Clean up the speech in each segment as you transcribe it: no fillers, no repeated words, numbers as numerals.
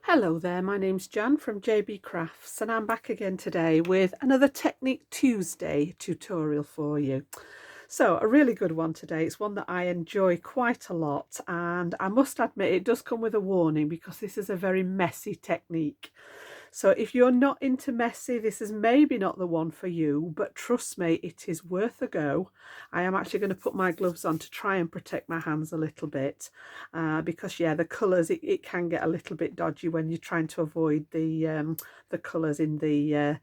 Hello there, my name's Jan from JB Crafts and I'm back again today with another Technique Tuesday tutorial for you. So a really good one today. It's one that I enjoy quite a lot, and I must admit it does come with a warning because this is a very messy technique. So if you're not into messy, this is maybe not the one for you, but trust me, it is worth a go. I am actually going to put my gloves on to try and protect my hands a little bit because yeah, the colours, it can get a little bit dodgy when you're trying to avoid the colours in the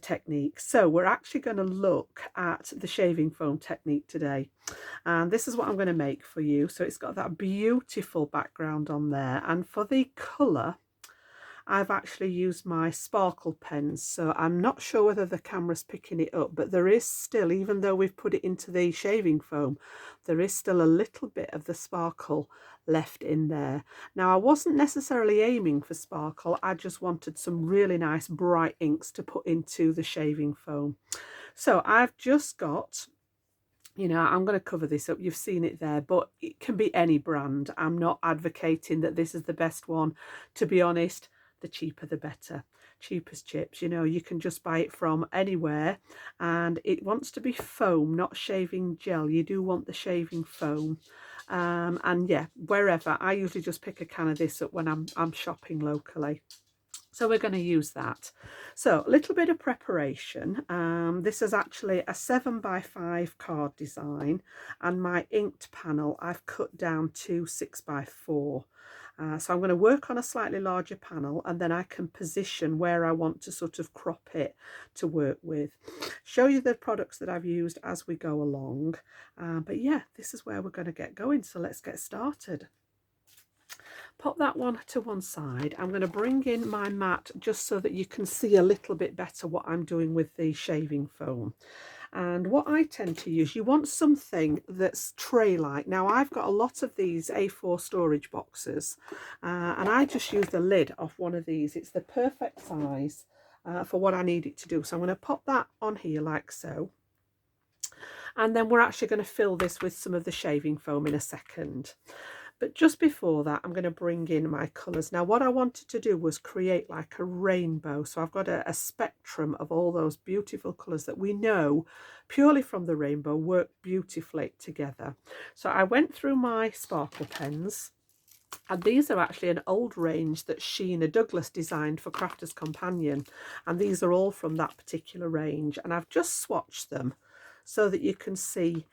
technique. So we're actually going to look at the shaving foam technique today, and this is what I'm going to make for you. So it's got that beautiful background on there, and for the colour I've actually used my sparkle pens, so I'm not sure whether the camera's picking it up, but there is still, even though we've put it into the shaving foam, there is still a little bit of the sparkle left in there. Now, I wasn't necessarily aiming for sparkle, I just wanted some really nice bright inks to put into the shaving foam. So I've just got, I'm going to cover this up, you've seen it there, but it can be any brand. I'm not advocating that this is the best one. To be honest, the cheaper the better. Cheap as chips, you can just buy it from anywhere, and it wants to be foam, not shaving gel. You do want the shaving foam. And yeah, wherever, I usually just pick a can of this up when I'm shopping locally. So we're going to use that. So a little bit of preparation. This is actually a 7x5 card design, and my inked panel I've cut down to 6x4. So I'm going to work on a slightly larger panel, and then I can position where I want to sort of crop it to work with. Show you the products that I've used as we go along. But yeah, this is where we're going to get going. So let's get started. Pop that one to one side. I'm going to bring in my mat just so that you can see a little bit better what I'm doing with the shaving foam. And what I tend to use, you want something that's tray-like. Now, I've got a lot of these A4 storage boxes, and I just use the lid off one of these. It's the perfect size for what I need it to do. So I'm going to pop that on here like so. And then we're actually going to fill this with some of the shaving foam in a second. But just before that, I'm going to bring in my colours. Now, what I wanted to do was create like a rainbow. So I've got a spectrum of all those beautiful colours that we know purely from the rainbow work beautifully together. So I went through my sparkle pens, and these are actually an old range that Sheena Douglas designed for Crafter's Companion. And these are all from that particular range. And I've just swatched them so that you can see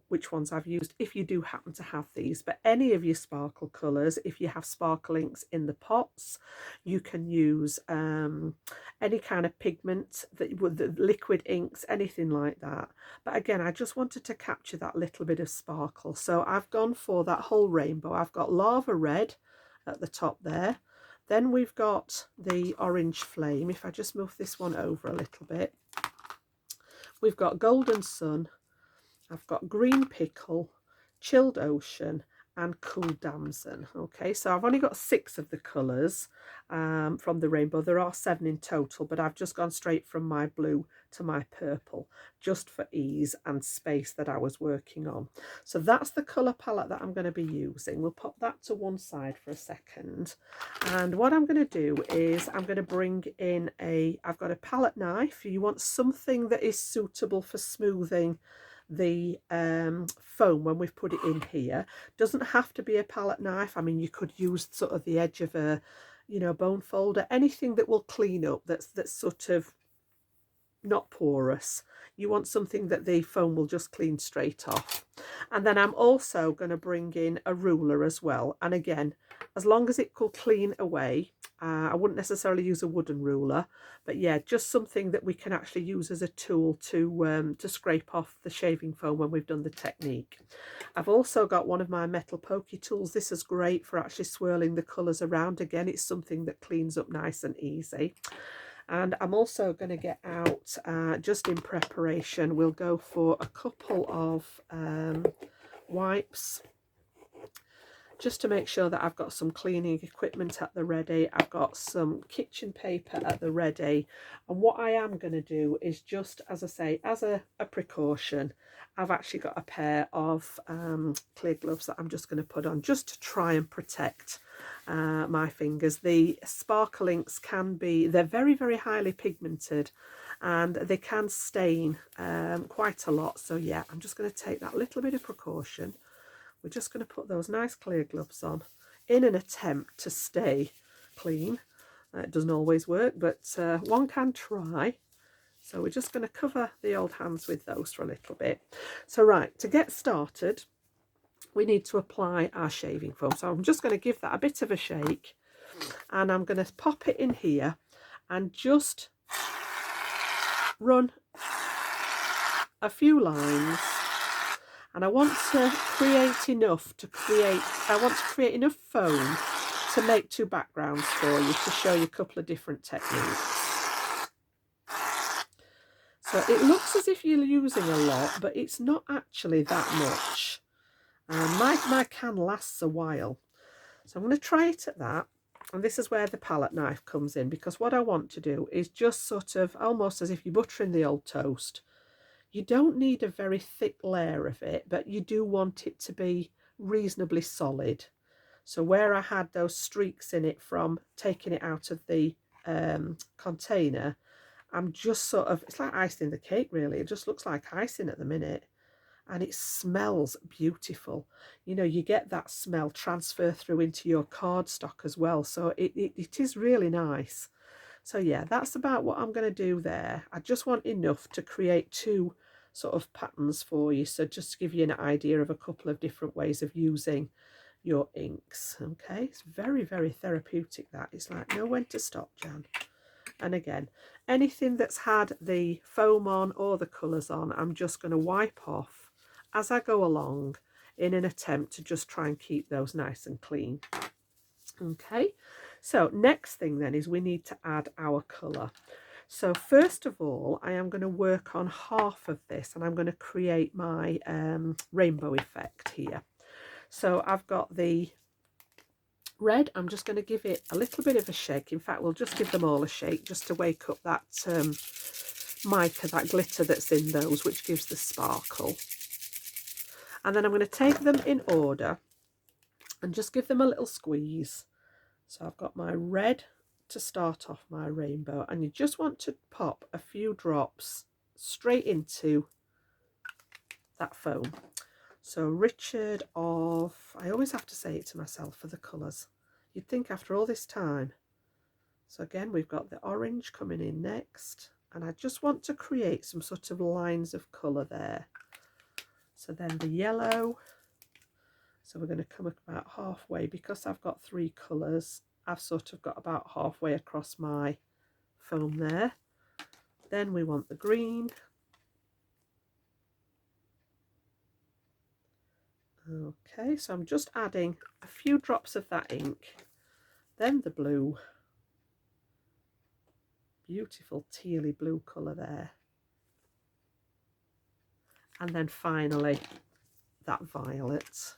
which ones I've used if you do happen to have these. But any of your sparkle colours, if you have sparkle inks in the pots, you can use any kind of pigment, the liquid inks, anything like that. But again, I just wanted to capture that little bit of sparkle, so I've gone for that whole rainbow. I've got lava red at the top there, then we've got the orange flame. If I just move this one over a little bit, we've got golden sun, I've got green pickle, chilled ocean, and cool damson. Okay, so I've only got 6 of the colours from the rainbow. There are 7 in total, but I've just gone straight from my blue to my purple, just for ease and space that I was working on. So that's the colour palette that I'm going to be using. We'll pop that to one side for a second. And what I'm going to do is I'm going to bring in I've got a palette knife. You want something that is suitable for smoothing the foam when we've put it in here. Doesn't have to be a palette knife. I mean, you could use sort of the edge of a bone folder, anything that will clean up, that's sort of not porous. You want something that the foam will just clean straight off. And then I'm also going to bring in a ruler as well, and again, as long as it could clean away. I wouldn't necessarily use a wooden ruler, but yeah, just something that we can actually use as a tool to scrape off the shaving foam when we've done the technique. I've also got one of my metal pokey tools. This is great for actually swirling the colours around. Again, it's something that cleans up nice and easy. And I'm also going to get out, just in preparation, we'll go for a couple of wipes, just to make sure that I've got some cleaning equipment at the ready. I've got some kitchen paper at the ready. And what I am going to do is, just as I say, as a precaution, I've actually got a pair of clear gloves that I'm just going to put on just to try and protect my fingers. The sparkle inks can be, they're very, very highly pigmented, and they can stain quite a lot. So yeah, I'm just going to take that little bit of precaution. We're just going to put those nice clear gloves on in an attempt to stay clean. It doesn't always work, but one can try. So we're just going to cover the old hands with those for a little bit. So right, to get started, we need to apply our shaving foam. So I'm just going to give that a bit of a shake, and I'm going to pop it in here and just run a few lines. And I want to create enough enough foam to make two backgrounds for you, to show you a couple of different techniques. So it looks as if you're using a lot, but it's not actually that much. And my can lasts a while. So I'm going to try it at that. And this is where the palette knife comes in, because what I want to do is just sort of almost as if you're buttering the old toast. You don't need a very thick layer of it, but you do want it to be reasonably solid. So where I had those streaks in it from taking it out of the container, I'm just sort of, it's like icing the cake really. It just looks like icing at the minute. And it smells beautiful. You know, you get that smell transfer through into your cardstock as well. So it is really nice. So yeah, that's about what I'm going to do there. I just want enough to create two sort of patterns for you. So just to give you an idea of a couple of different ways of using your inks. Okay, it's very, very therapeutic that. It's like know when to stop, Jan. And again, anything that's had the foam on or the colours on, I'm just going to wipe off as I go along in an attempt to just try and keep those nice and clean. Okay, so next thing then is we need to add our colour. So first of all, I am going to work on half of this, and I'm going to create my rainbow effect here. So I've got the red. I'm just going to give it a little bit of a shake. In fact, we'll just give them all a shake just to wake up that mica, that glitter that's in those, which gives the sparkle. And then I'm going to take them in order and just give them a little squeeze. So I've got my red to start off my rainbow, and you just want to pop a few drops straight into that foam. So Richard of, I always have to say it to myself for the colours. You'd think after all this time. So again, we've got the orange coming in next, and I just want to create some sort of lines of colour there. So then the yellow. So we're going to come about halfway, because I've got three colours. I've sort of got about halfway across my foam there. Then we want the green. Okay, so I'm just adding a few drops of that ink. Then the blue. Beautiful tealy blue colour there. And then finally that violet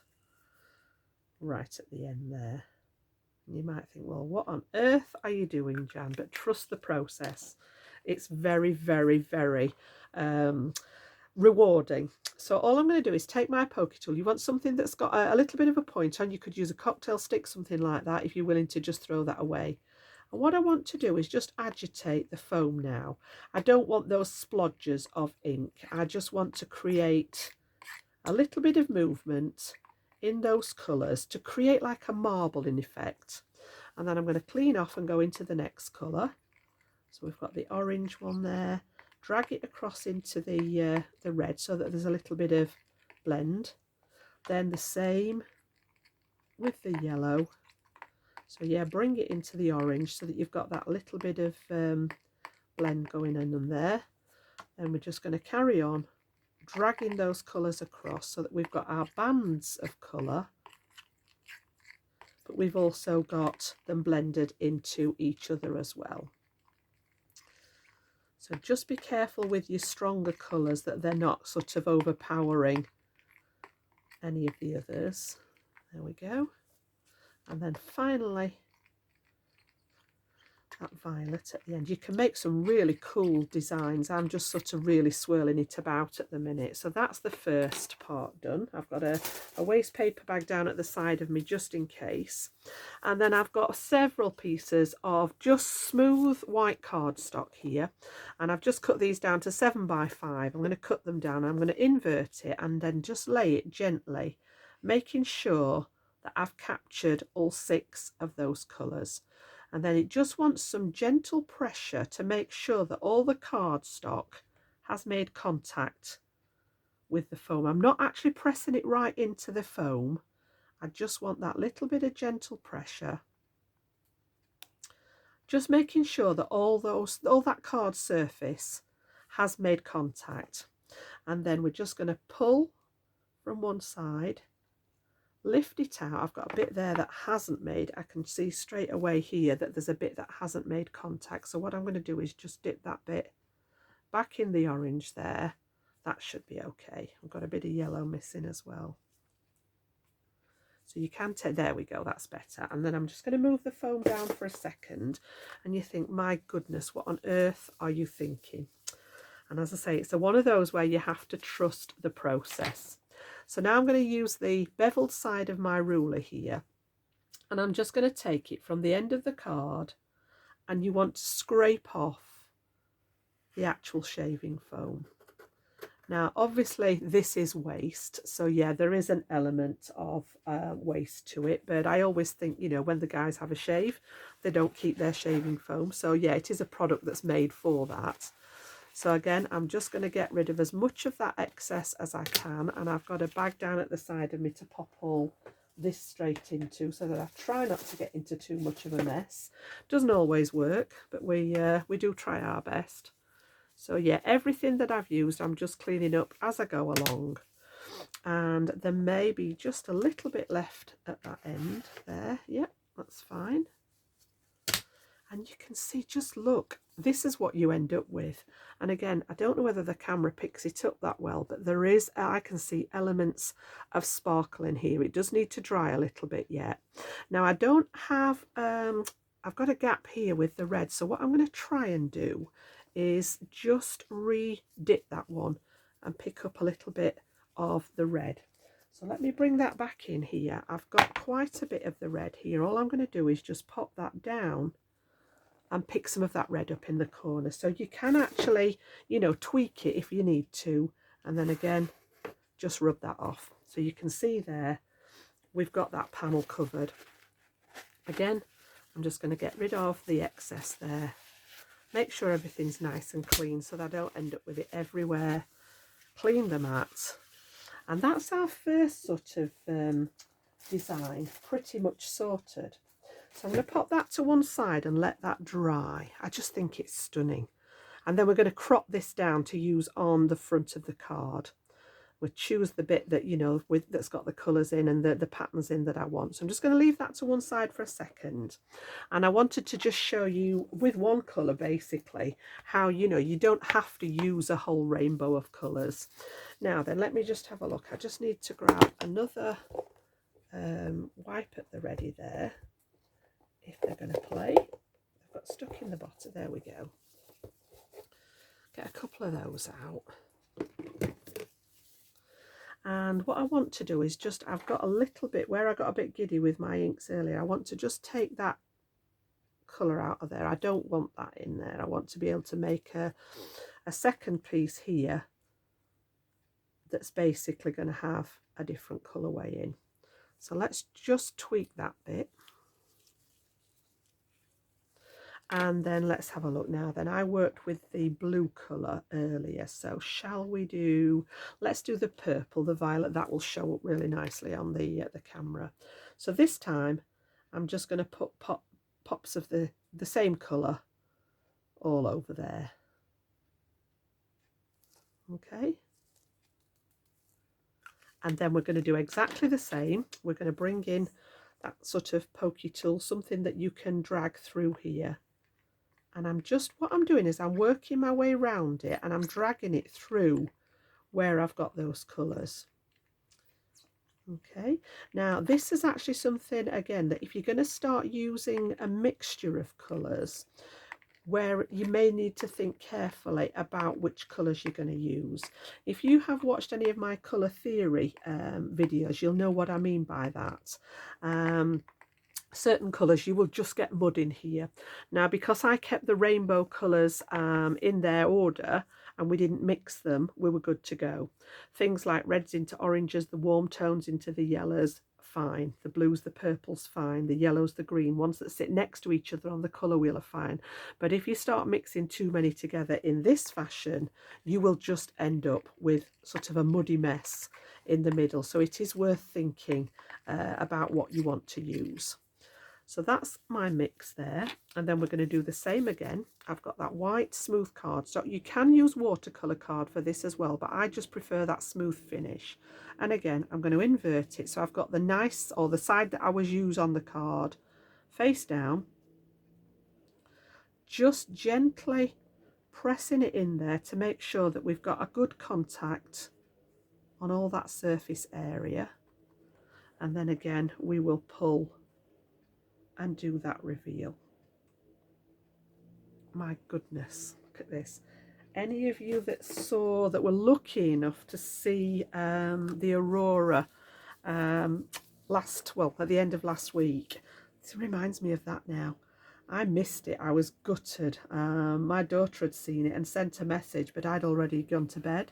right at the end there. And you might think, well, what on earth are you doing, Jan? But trust the process. It's very, very, very rewarding. So all I'm going to do is take my pokey tool. You want something that's got a little bit of a point on. You could use a cocktail stick, something like that, if you're willing to just throw that away. And what I want to do is just agitate the foam now. I don't want those splodges of ink. I just want to create a little bit of movement in those colours to create like a marble in effect. And then I'm going to clean off and go into the next colour. So we've got the orange one there. Drag it across into the red so that there's a little bit of blend. Then the same with the yellow. So yeah, bring it into the orange so that you've got that little bit of blend going in there. And we're just going to carry on dragging those colours across so that we've got our bands of colour, but we've also got them blended into each other as well. So just be careful with your stronger colours that they're not sort of overpowering any of the others. There we go. And then finally that violet at the end. You can make some really cool designs. I'm just sort of really swirling it about at the minute. So that's the first part done. I've got a waste paper bag down at the side of me just in case. And then I've got several pieces of just smooth white cardstock here. And I've just cut these down to 7 by 5. I'm going to cut them down. I'm going to invert it and then just lay it gently, making sure that I've captured all 6 of those colours. And then it just wants some gentle pressure to make sure that all the cardstock has made contact with the foam. I'm not actually pressing it right into the foam. I just want that little bit of gentle pressure. Just making sure that all that card surface has made contact. And then we're just going to pull from one side, lift it out. I've got a bit there that hasn't made, I can see straight away here that there's a bit that hasn't made contact. So what I'm going to do is just dip that bit back in the orange there. That should be okay. I've got a bit of yellow missing as well. So you can take, there we go, that's better. And then I'm just going to move the foam down for a second. And you think, my goodness, what on earth are you thinking? And as I say, it's one of those where you have to trust the process. So now I'm going to use the beveled side of my ruler here, and I'm just going to take it from the end of the card, and you want to scrape off the actual shaving foam. Now obviously this is waste, so yeah, there is an element of waste to it, but I always think, you know, when the guys have a shave, they don't keep their shaving foam. So yeah, it is a product that's made for that. So again, I'm just going to get rid of as much of that excess as I can, and I've got a bag down at the side of me to pop all this straight into, so that I try not to get into too much of a mess. Doesn't always work, but we do try our best. So yeah, everything that I've used, I'm just cleaning up as I go along. And there may be just a little bit left at that end there. Yep, that's fine. And you can see, just look, this is what you end up with. And again, I don't know whether the camera picks it up that well, but there is, I can see elements of sparkle in here. It does need to dry a little bit yet. Now I don't have, I've got a gap here with the red. So what I'm going to try and do is just re-dip that one and pick up a little bit of the red. So let me bring that back in here. I've got quite a bit of the red here. All I'm going to do is just pop that down and pick some of that red up in the corner. So you can actually, you know, tweak it if you need to, and then again just rub that off. So you can see there we've got that panel covered. Again, I'm just going to get rid of the excess there, make sure everything's nice and clean so that I don't end up with it everywhere. Clean the mat, and that's our first sort of design pretty much sorted. So I'm going to pop that to one side and let that dry. I just think it's stunning. And then we're going to crop this down to use on the front of the card. We'll choose the bit that, you know, that's got the colours in and the patterns in that I want. So I'm just going to leave that to one side for a second. And I wanted to just show you with one colour basically how, you know, you don't have to use a whole rainbow of colours. Now then, let me just have a look. I just need to grab another wipe at the ready there. If they're going to play, they've got stuck in the bottom. There we go. Get a couple of those out. And what I want to do is just, I've got a little bit where I got a bit giddy with my inks earlier. I want to just take that colour out of there. I don't want that in there. I want to be able to make a second piece here that's basically going to have a different colourway in. So let's just tweak that bit. And then let's have a look now. Then I worked with the blue colour earlier, so shall we do, let's do the purple, the violet. That will show up really nicely on the camera. So this time I'm just going to put pops of the same colour all over there. Okay, and then we're going to do exactly the same. We're going to bring in that sort of pokey tool, something that you can drag through here. And what I'm doing is I'm working my way around it and I'm dragging it through where I've got those colours. Okay, now this is actually something, again, that if you're going to start using a mixture of colours, where you may need to think carefully about which colours you're going to use. If you have watched any of my colour theory videos, you'll know what I mean by that. Certain colours you will just get mud in here. Now, because I kept the rainbow colours in their order and we didn't mix them, we were good to go. Things like reds into oranges, the warm tones into the yellows, fine. The blues, the purples, fine. The yellows, the green, ones that sit next to each other on the colour wheel are fine. But if you start mixing too many together in this fashion, you will just end up with sort of a muddy mess in the middle. So it is worth thinking about what you want to use. So that's my mix there, and then we're going to do the same again. I've got that white smooth card, so you can use watercolour card for this as well, but I just prefer that smooth finish. And again, I'm going to invert it, so I've got the nice, or the side that I was used on the card, face down, just gently pressing it in there to make sure that we've got a good contact on all that surface area. And then again, we will pull and do that reveal. My goodness, look at this. Any of you that were lucky enough to see the aurora at the end of last week, this reminds me of that now. I missed it. I was gutted. My daughter had seen it and sent a message, but I'd already gone to bed.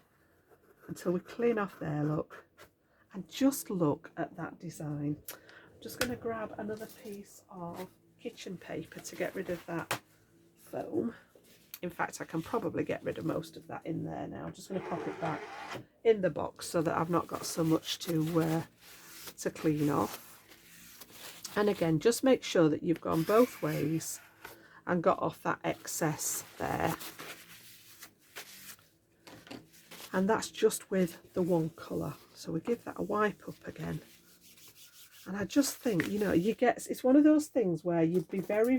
Until we clean off there, look. And just look at that design. I'm just going to grab another piece of kitchen paper to get rid of that foam. In fact, I can probably get rid of most of that in there now. I'm just going to pop it back in the box so that I've not got so much to clean off. And again, just make sure that you've gone both ways and got off that excess there. And that's just with the one colour. So we give that a wipe up again. And I just think, you know, it's one of those things where you'd be very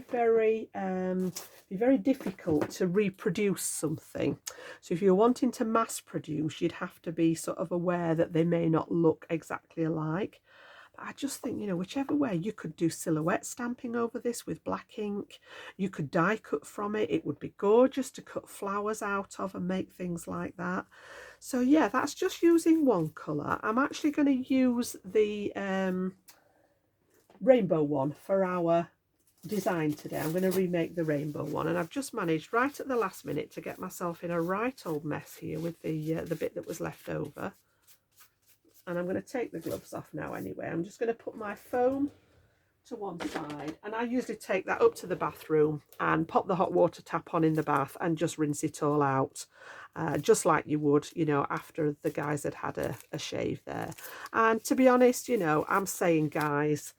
difficult to reproduce something. So if you're wanting to mass produce, you'd have to be sort of aware that they may not look exactly alike. But I just think, you know, whichever way, you could do silhouette stamping over this with black ink. You could die cut from it. It would be gorgeous to cut flowers out of and make things like that. So yeah, that's just using one colour. I'm actually going to use the rainbow one for our design today. I'm going to remake the rainbow one, and I've just managed right at the last minute to get myself in a right old mess here with the bit that was left over. And I'm going to take the gloves off now anyway. I'm just going to put my foam to one side, and I usually take that up to the bathroom and pop the hot water tap on in the bath and just rinse it all out, just like you would, you know, after the guys had a shave there. And to be honest, you know, I'm saying guys,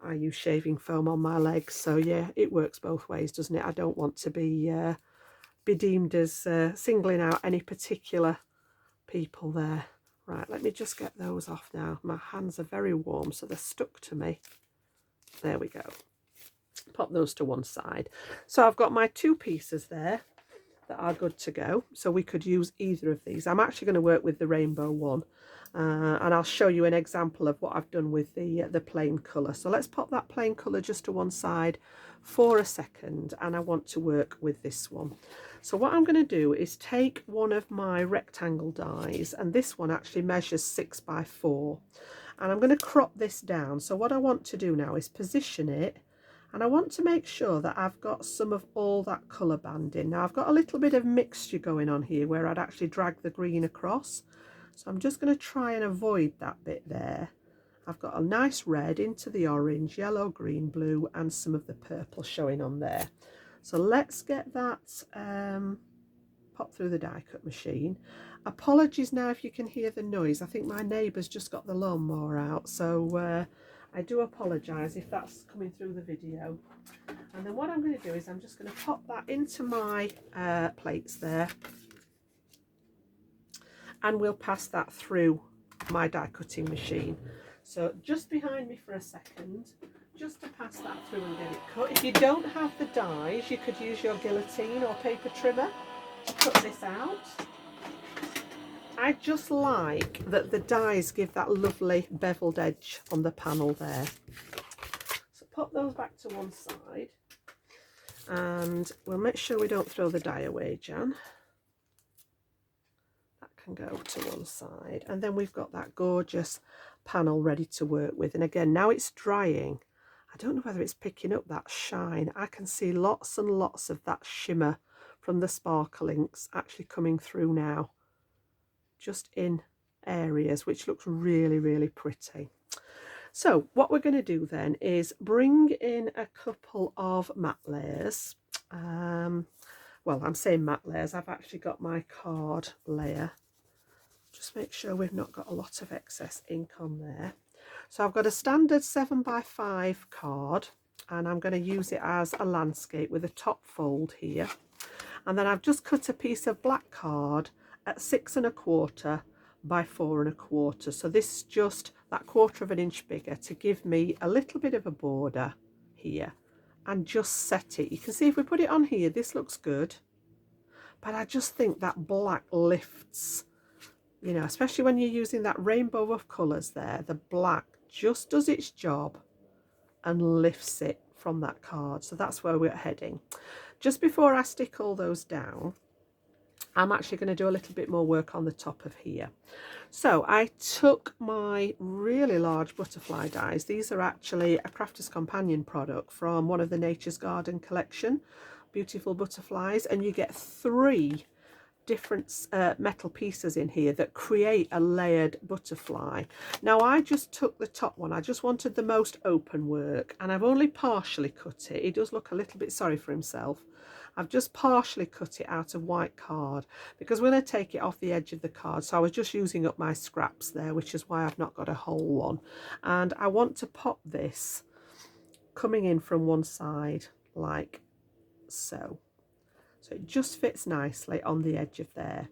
I use shaving foam on my legs, so yeah, it works both ways, doesn't it? I don't want to be deemed as singling out any particular people there. Right, let me just get those off now. My hands are very warm, so they're stuck to me. There we go. Pop those to one side. So I've got my two pieces there that are good to go. So we could use either of these. I'm actually going to work with the rainbow one. And I'll show you an example of what I've done with the plain colour. So let's pop that plain colour just to one side for a second, and I want to work with this one. So what I'm going to do is take one of my rectangle dies, and this one actually measures 6 by 4, and I'm going to crop this down. So what I want to do now is position it, and I want to make sure that I've got some of all that colour banding. Now I've got a little bit of mixture going on here where I'd actually drag the green across. So I'm just going to try and avoid that bit there. I've got a nice red into the orange, yellow, green, blue, and some of the purple showing on there. So let's get that pop through the die cut machine. Apologies now if you can hear the noise. I think my neighbour's just got the lawnmower out, so I do apologise if that's coming through the video. And then what I'm going to do is I'm just going to pop that into my plates there, and we'll pass that through my die cutting machine. So just behind me for a second, just to pass that through and get it cut. If you don't have the dies, you could use your guillotine or paper trimmer to cut this out. I just like that the dies give that lovely beveled edge on the panel there. So pop those back to one side, and we'll make sure we don't throw the die away, Jan. That can go to one side, and then we've got that gorgeous panel ready to work with. And again, now it's drying, I don't know whether it's picking up that shine. I can see lots and lots of that shimmer from the sparkle inks actually coming through now, just in areas, which looks really, really pretty. So what we're going to do then is bring in a couple of matte layers. Well, I'm saying matte layers, I've actually got my card layer. Just make sure we've not got a lot of excess ink on there. So I've got a standard 7x5 card, and I'm going to use it as a landscape with a top fold here. And then I've just cut a piece of black card at 6 1/4 by 4 1/4. So this is just that 1/4 of an inch bigger to give me a little bit of a border here, and just set it. You can see if we put it on here, this looks good, but I just think that black lifts, you know, especially when you're using that rainbow of colours there, the black just does its job and lifts it from that card. So that's where we're heading. Just before I stick all those down, I'm actually going to do a little bit more work on the top of here. So I took my really large butterfly dies. These are actually a Crafter's Companion product from one of the Nature's Garden collection, beautiful butterflies, and you get 3 different metal pieces in here that create a layered butterfly. Now I just took the top one, I just wanted the most open work, and I've only partially cut it. He does look a little bit sorry for himself. I've just partially cut it out of white card because we're going to take it off the edge of the card, so I was just using up my scraps there, which is why I've not got a whole one. And I want to pop this coming in from one side like so. So it just fits nicely on the edge of there.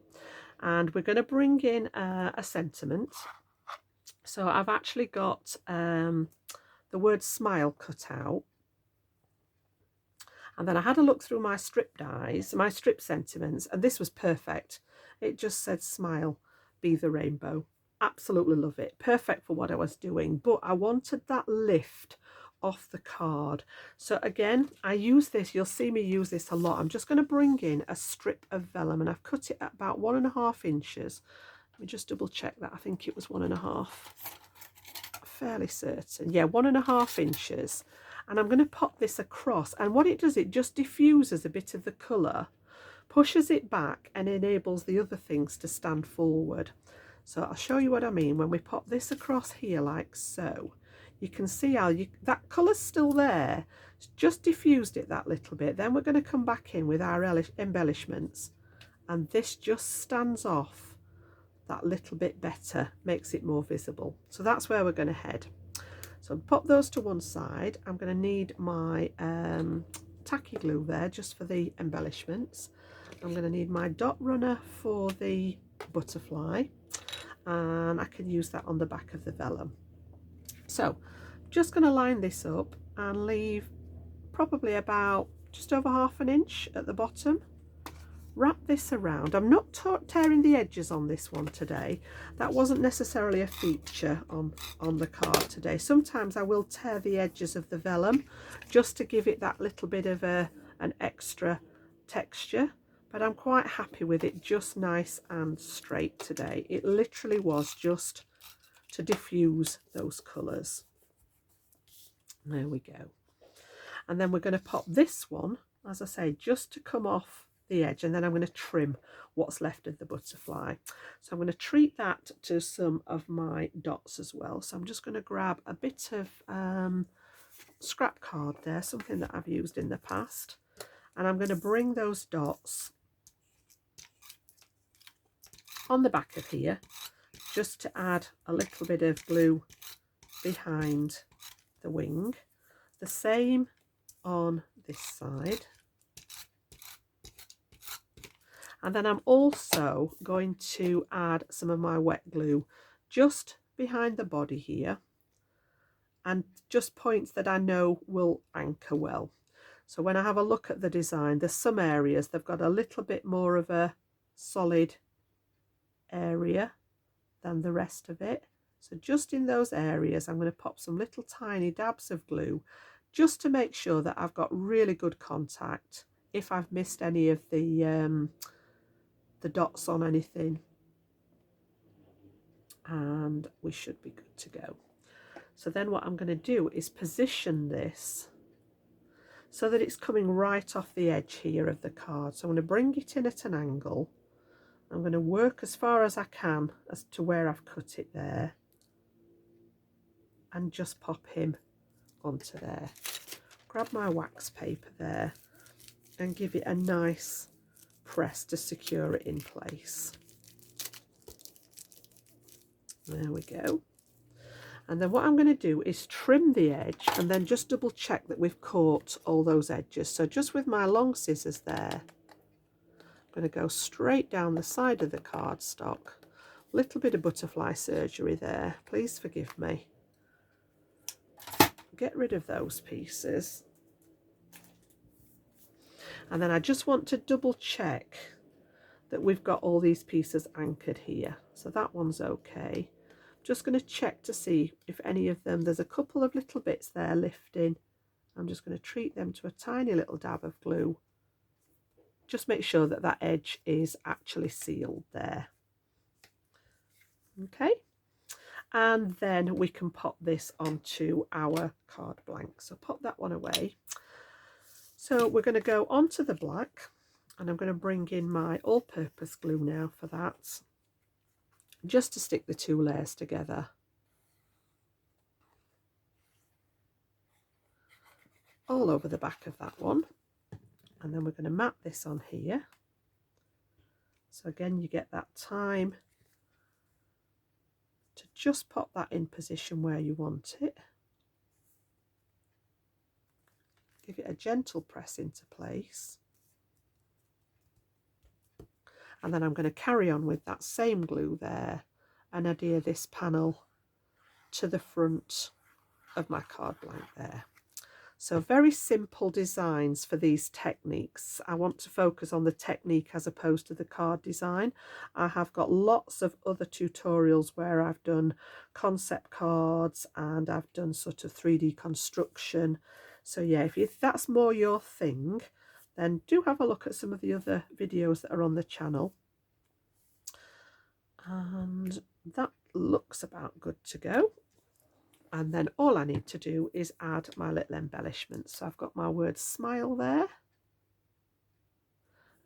And we're going to bring in a sentiment. So I've actually got the word smile cut out. And then I had a look through my strip dies, my strip sentiments, and this was perfect. It just said smile, be the rainbow. Absolutely love it. Perfect for what I was doing. But I wanted that lift off the card. So again, I use this, you'll see me use this a lot. I'm just going to bring in a strip of vellum, and I've cut it at about 1.5 inches. Let me just double check that. I think it was 1.5, fairly certain. Yeah, 1.5 inches. And I'm going to pop this across, and what it does, it just diffuses a bit of the colour, pushes it back, and enables the other things to stand forward. So I'll show you what I mean. When we pop this across here like so, you can see how that colour's still there. It's just diffused it that little bit. Then we're going to come back in with our embellishments, and this just stands off that little bit better, makes it more visible. So that's where we're going to head. So pop those to one side. I'm going to need my tacky glue there just for the embellishments. I'm going to need my dot runner for the butterfly, and I can use that on the back of the vellum. So just going to line this up and leave probably about just over 1/2 inch at the bottom. Wrap this around. I'm not tearing the edges on this one today. That wasn't necessarily a feature on the card today. Sometimes I will tear the edges of the vellum just to give it that little bit of an extra texture, but I'm quite happy with it just nice and straight today. It literally was just to diffuse those colours. There we go. And then we're going to pop this one, as I say, just to come off the edge, and then I'm going to trim what's left of the butterfly. So I'm going to treat that to some of my dots as well. So I'm just going to grab a bit of scrap card there, something that I've used in the past, and I'm going to bring those dots on the back of here just to add a little bit of blue behind the wing. The same on this side. And then I'm also going to add some of my wet glue just behind the body here, and just points that I know will anchor well. So when I have a look at the design, there's some areas they've got a little bit more of a solid area than the rest of it. So just in those areas, I'm going to pop some little tiny dabs of glue just to make sure that I've got really good contact. If I've missed any of the dots on anything, and we should be good to go. So then what I'm going to do is position this so that it's coming right off the edge here of the card. So I'm going to bring it in at an angle. I'm going to work as far as I can as to where I've cut it there, and just pop him onto there. Grab my wax paper there and give it a nice press to secure it in place. There we go. And then what I'm going to do is trim the edge and then just double check that we've caught all those edges. So just with my long scissors there, I'm going to go straight down the side of the cardstock. Little bit of butterfly surgery there, please forgive me. Get rid of those pieces. And then I just want to double check that we've got all these pieces anchored here. So that one's okay. Just going to check to see if any of them, there's a couple of little bits there lifting. I'm just going to treat them to a tiny little dab of glue. Just make sure that that edge is actually sealed there. Okay. And then we can pop this onto our card blank. So pop that one away. So we're going to go onto the black, and I'm going to bring in my all-purpose glue now for that, just to stick the two layers together. All over the back of that one. And then we're going to map this on here. So again, you get that time to just pop that in position where you want it. Give it a gentle press into place. And then I'm going to carry on with that same glue there and adhere this panel to the front of my card blank there. So very simple designs for these techniques. I want to focus on the technique as opposed to the card design. I have got lots of other tutorials where I've done concept cards and I've done sort of 3D construction. So yeah, if that's more your thing, then do have a look at some of the other videos that are on the channel. And that looks about good to go. And then all I need to do is add my little embellishments. So I've got my word smile there.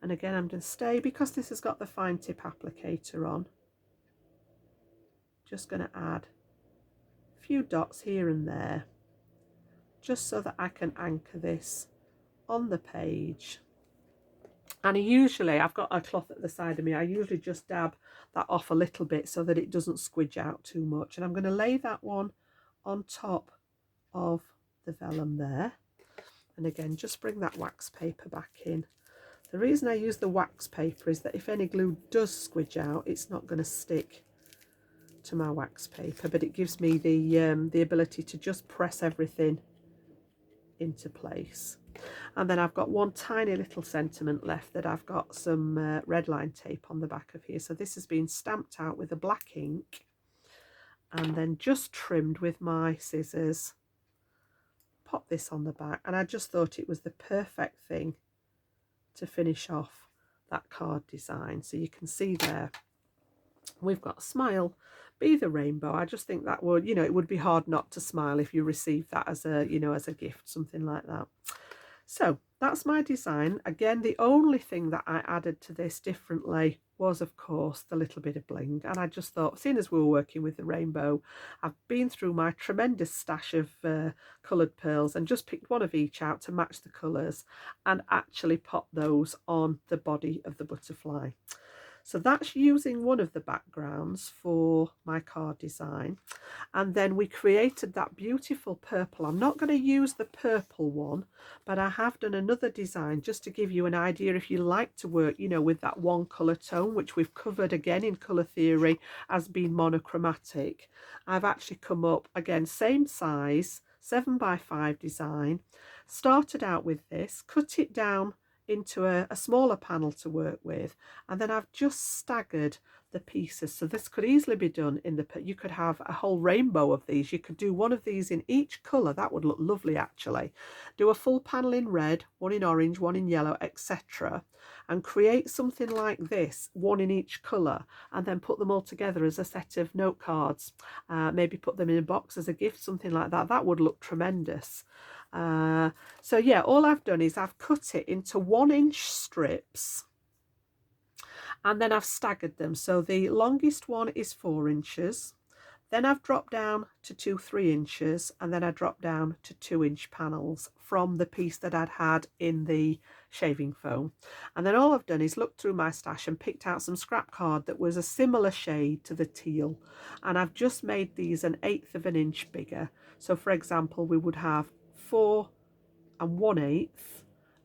And again, I'm going to stay, because this has got the fine tip applicator on, just going to add a few dots here and there, just so that I can anchor this on the page. And usually, I've got a cloth at the side of me, I usually just dab that off a little bit so that it doesn't squidge out too much. And I'm going to lay that one on top of the vellum there, and again just bring that wax paper back in. The reason I use the wax paper is that if any glue does squidge out, it's not going to stick to my wax paper, but it gives me the ability to just press everything into place. And then I've got one tiny little sentiment left that I've got some red line tape on the back of here. So this has been stamped out with a black ink and then just trimmed with my scissors. Pop this on the back, and I just thought it was the perfect thing to finish off that card design. So you can see there we've got smile, be the rainbow. I just think that would, it would be hard not to smile if you received that as a, as a gift, something like that. So that's my design. Again, the only thing that I added to this differently was, of course, the little bit of bling. And I just thought, seeing as we were working with the rainbow, I've been through my tremendous stash of coloured pearls and just picked one of each out to match the colours and actually pop those on the body of the butterfly. So that's using one of the backgrounds for my card design. And then we created that beautiful purple. I'm not going to use the purple one, but I have done another design just to give you an idea if you like to work, with that one colour tone, which we've covered again in colour theory as being monochromatic. I've actually come up, again, same size, 7x5 design, started out with this, cut it down into a smaller panel to work with, and then I've just staggered the pieces. So this could easily be done in the, you could have a whole rainbow of these. You could do one of these in each colour. That would look lovely actually. Do a full panel in red, one in orange, one in yellow, etc., and create something like this, one in each colour, and then put them all together as a set of note cards. Maybe put them in a box as a gift, something like that. That would look tremendous. So yeah, all I've done is I've cut it into 1-inch strips, and then I've staggered them. So the longest one is 4 inches. Then I've dropped down to 2 3-inches, and then I dropped down to 2-inch panels from the piece that I'd had in the shaving foam. And then all I've done is looked through my stash and picked out some scrap card that was a similar shade to the teal, and I've just made these 1/8 of an inch bigger. So for example, we would have 4 1/8,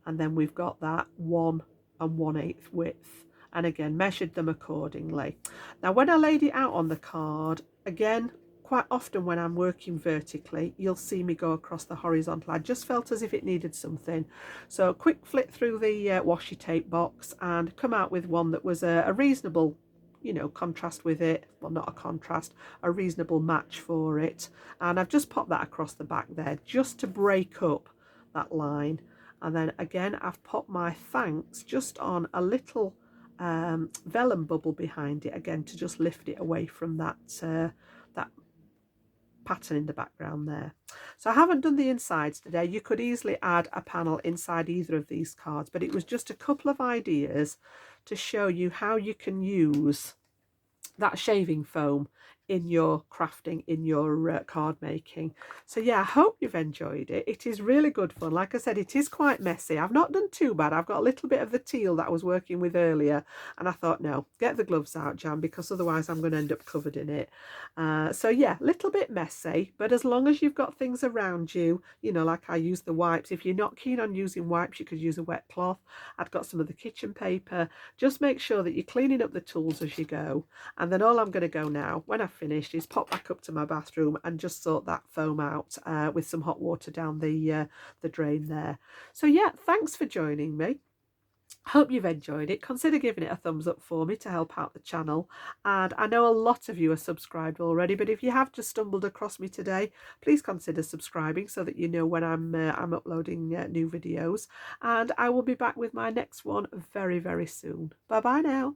and then we've got that 1 1/8 width, and again measured them accordingly. Now when I laid it out on the card, again, quite often when I'm working vertically, you'll see me go across the horizontal. I just felt as if it needed something, so a quick flick through the washi tape box and come out with one that was a reasonable, you know, contrast with it. Well, not a contrast, a reasonable match for it. And I've just popped that across the back there just to break up that line. And then again, I've popped my thanks just on a little vellum bubble behind it, again to just lift it away from that that pattern in the background there. So I haven't done the insides today. You could easily add a panel inside either of these cards, but it was just a couple of ideas to show you how you can use that shaving foam in your crafting, in your card making. So yeah, I hope you've enjoyed it. It is really good fun. Like I said, it is quite messy. I've not done too bad. I've got a little bit of the teal that I was working with earlier, and I thought, no, get the gloves out, Jan, because otherwise I'm going to end up covered in it. So yeah, a little bit messy, but as long as you've got things around you, you know, like I use the wipes. If you're not keen on using wipes, you could use a wet cloth. I've got some of the kitchen paper. Just make sure that you're cleaning up the tools as you go. And then all I'm going to go now, when I've finished, is pop back up to my bathroom and just sort that foam out with some hot water down the drain there. So yeah, thanks for joining me. Hope you've enjoyed it. Consider giving it a thumbs up for me to help out the channel. And I know a lot of you are subscribed already, but if you have just stumbled across me today, please consider subscribing so that you know when I'm uploading new videos. And I will be back with my next one very, very soon. Bye bye now.